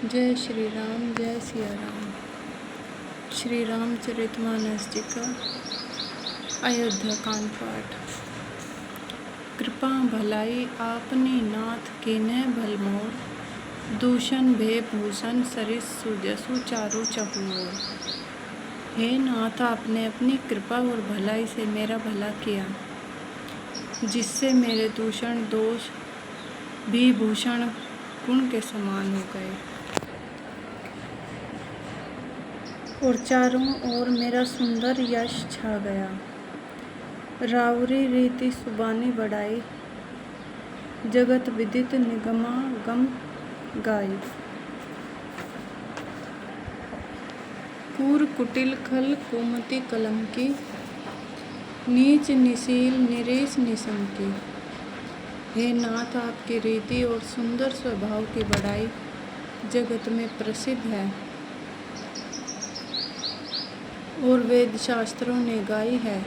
जय श्री राम, जय सिया राम। श्री रामचरितमानस जी का अयोध्या कांड पाठ। कृपा भलाई आपनी नाथ कीन्हे भल मोर, दूषण भे भूषण सरिस सुजसु चारु चहुओर। हे नाथ, आपने अपनी कृपा और भलाई से मेरा भला किया, जिससे मेरे दूषण दोष भी भूषण गुण के समान हो गए और चारों ओर मेरा सुंदर यश छा गया। रावरी रीति सुबानी बढ़ाई, जगत विदित निगमागम गाई। कूर कुटिल खल कुमति कलम की, नीच निशील निरीश निशंकी। हे नाथ, आपकी रीति और सुंदर स्वभाव की बढ़ाई जगत में प्रसिद्ध है और वेद शास्त्रों ने गाई है।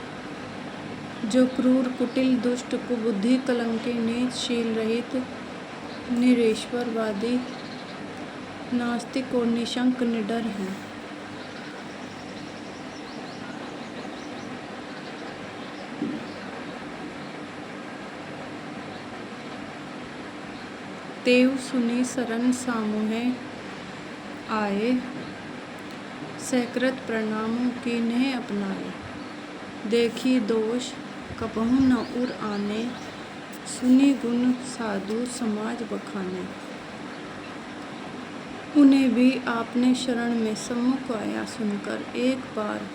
जो क्रूर कुटिल दुष्ट कुबुद्धि कलंकी नीच शील रहित निरीश्वरवादी नास्तिक और निशंक निडर हैं। तेव सुनी शरण सामुहे आए, सकृत प्रणामों कीन्हे अपनाए। देखी दोष कबहु न उर आने, सुनी गुण साधु समाज बखाने। उन्हें भी आपने शरण में सम्मुख आया सुनकर एक बार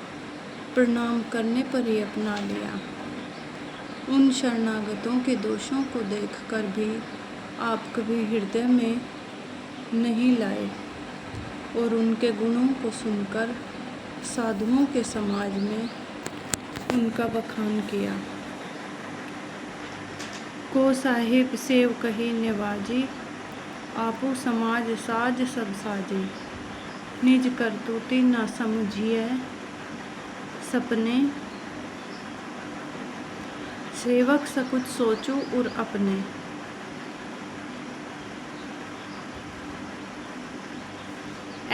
प्रणाम करने पर ही अपना लिया। उन शरणागतों के दोषों को देखकर भी आप कभी हृदय में नहीं लाए और उनके गुणों को सुनकर साधुओं के समाज में उनका बखान किया। को साहिब सेव कही निवाजी, आपू समाज साज सब साजी। निज करतूती न समझिए सपने, सेवक सकुच सोचू उर अपने।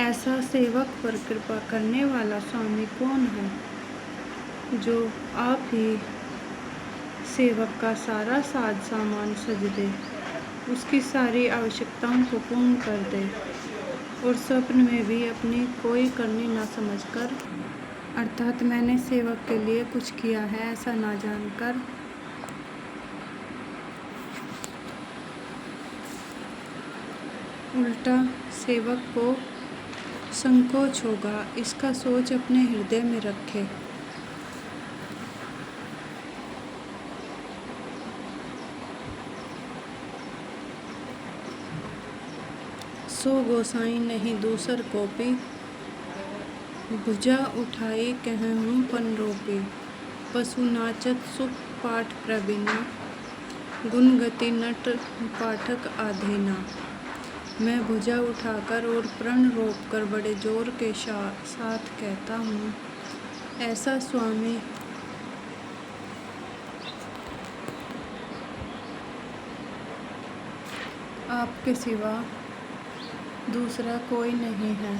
ऐसा सेवक पर कृपा करने वाला स्वामी कौन है, जो आप ही सेवक का सारा साज सामान सज दे, उसकी सारी आवश्यकताओं को पूर्ण कर दे और स्वप्न में भी अपनी कोई करनी ना समझकर, अर्थात मैंने सेवक के लिए कुछ किया है ऐसा ना जानकर, उल्टा सेवक को संकोच होगा, इसका सोच अपने हृदय में रखे। सो गोसाई नहीं दूसर कोपी, भुजा उठाई कहूँ पन रोपी। पशु नाचत सुख पाठ प्रवीणा, गुण गति नट पाठक आधीना। मैं भुजा उठाकर और प्रण रोपकर बड़े जोर के साथ कहता हूँ, ऐसा स्वामी आपके सिवा दूसरा कोई नहीं है।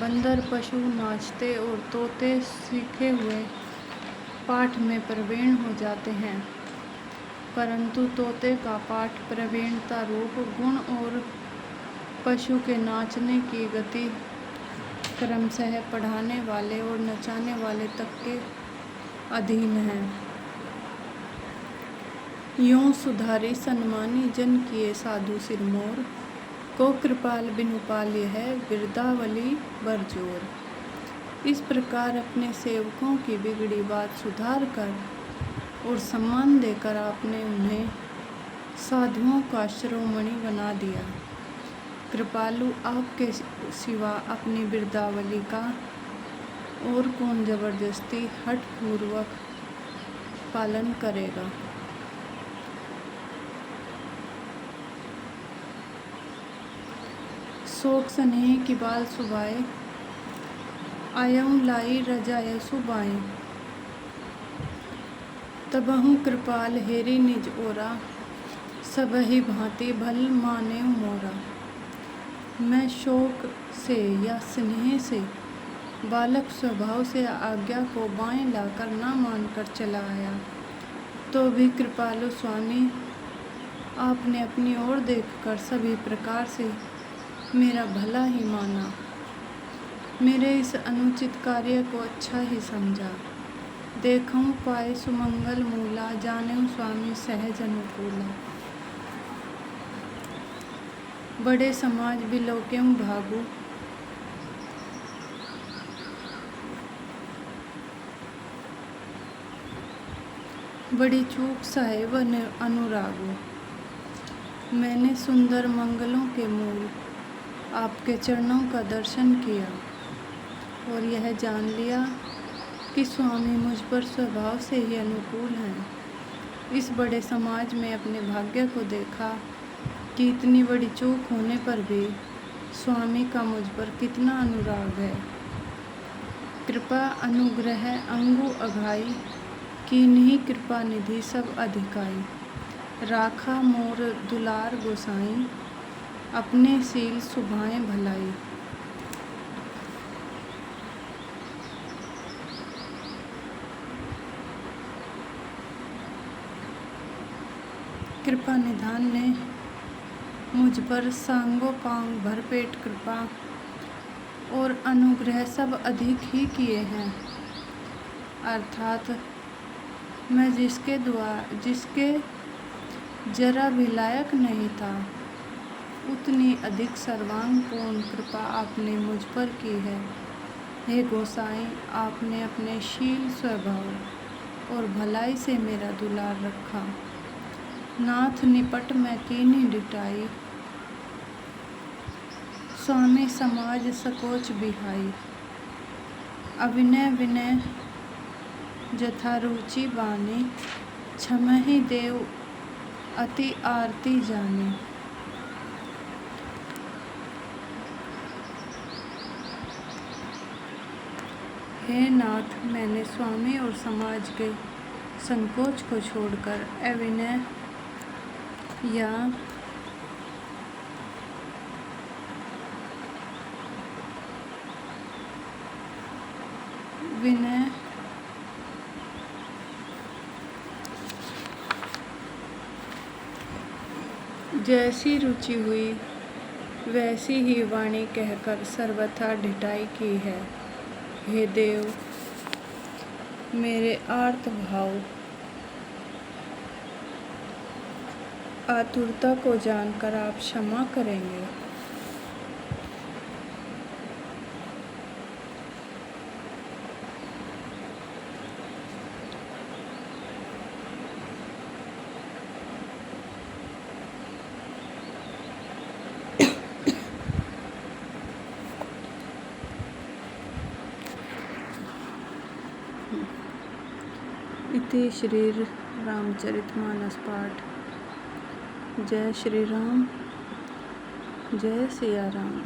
बंदर पशु नाचते और तोते सीखे हुए पाठ में प्रवीण हो जाते हैं, परंतु तोते का पाठ प्रवीणता रूप गुण और पशु के नाचने की गति क्रमशः पढ़ाने वाले और नचाने वाले तक के अधीन है। यों सुधारी सन्मानी जन किए साधु सिरमोर, को कृपाल बिनु पाल्य है बिरदावली बरजोर। इस प्रकार अपने सेवकों की बिगड़ी बात सुधार कर और सम्मान देकर आपने उन्हें साधुओं का शिरोमणि बना दिया। कृपालु आपके सिवा अपनी बिरदावली का और कौन जबरदस्ती हठपूर्वक पालन करेगा। शोक स्नेह की बाल सुबाए, आयऊँ लाई रजाए सुबाए। तबहु कृपाल हेरी निज ओरा, सबहि भांति भल माने मोरा। मैं शौक से या स्नेह से बालक स्वभाव से आज्ञा को बाएं लाकर ना मानकर चला आया, तो भी कृपालु स्वामी आपने अपनी ओर देखकर सभी प्रकार से मेरा भला ही माना, मेरे इस अनुचित कार्य को अच्छा ही समझा। देखूं पाए सुमंगल मूला, जानें स्वामी सहज अनुकूला। बड़े समाज बिलोक्यों भागु, बड़ी चूक साहेब अनुरागु। मैंने सुंदर मंगलों के मूल आपके चरणों का दर्शन किया और यह जान लिया कि स्वामी मुझ पर स्वभाव से ही अनुकूल हैं। इस बड़े समाज में अपने भाग्य को देखा कि इतनी बड़ी चूक होने पर भी स्वामी का मुझ पर कितना अनुराग है। कृपा अनुग्रह अंगु अघाई, कीन्ही कृपा निधि सब अधिकाई। राखा मोर दुलार गोसाई, अपने सील सुभाएं भलाई। कृपा निधान ने मुझ पर सांगो पांग भरपेट कृपा और अनुग्रह सब अधिक ही किए हैं। अर्थात मैं जिसके जरा भी लायक नहीं था, उतनी अधिक सर्वांगपूर्ण कृपा आपने मुझ पर की है। हे गोसाई, आपने अपने शील स्वभाव और भलाई से मेरा दुलार रखा। नाथ निपट मैं कीन्ही डिटाई, स्वामी समाज सकोच बिहाई। अविनय विनय जथा रुचि बानी, क्षमहि देव अति आरती जानी। हे नाथ, मैंने स्वामी और समाज के संकोच को छोड़कर अविनय या विनय जैसी रुचि हुई वैसी ही वाणी कहकर सर्वथा ढिठाई की है। हे देव, मेरे आर्त भाव आतुरता को जानकर आप क्षमा करेंगे। इति श्री रामचरितमानस पाठ। जय श्री राम, जय सिया राम।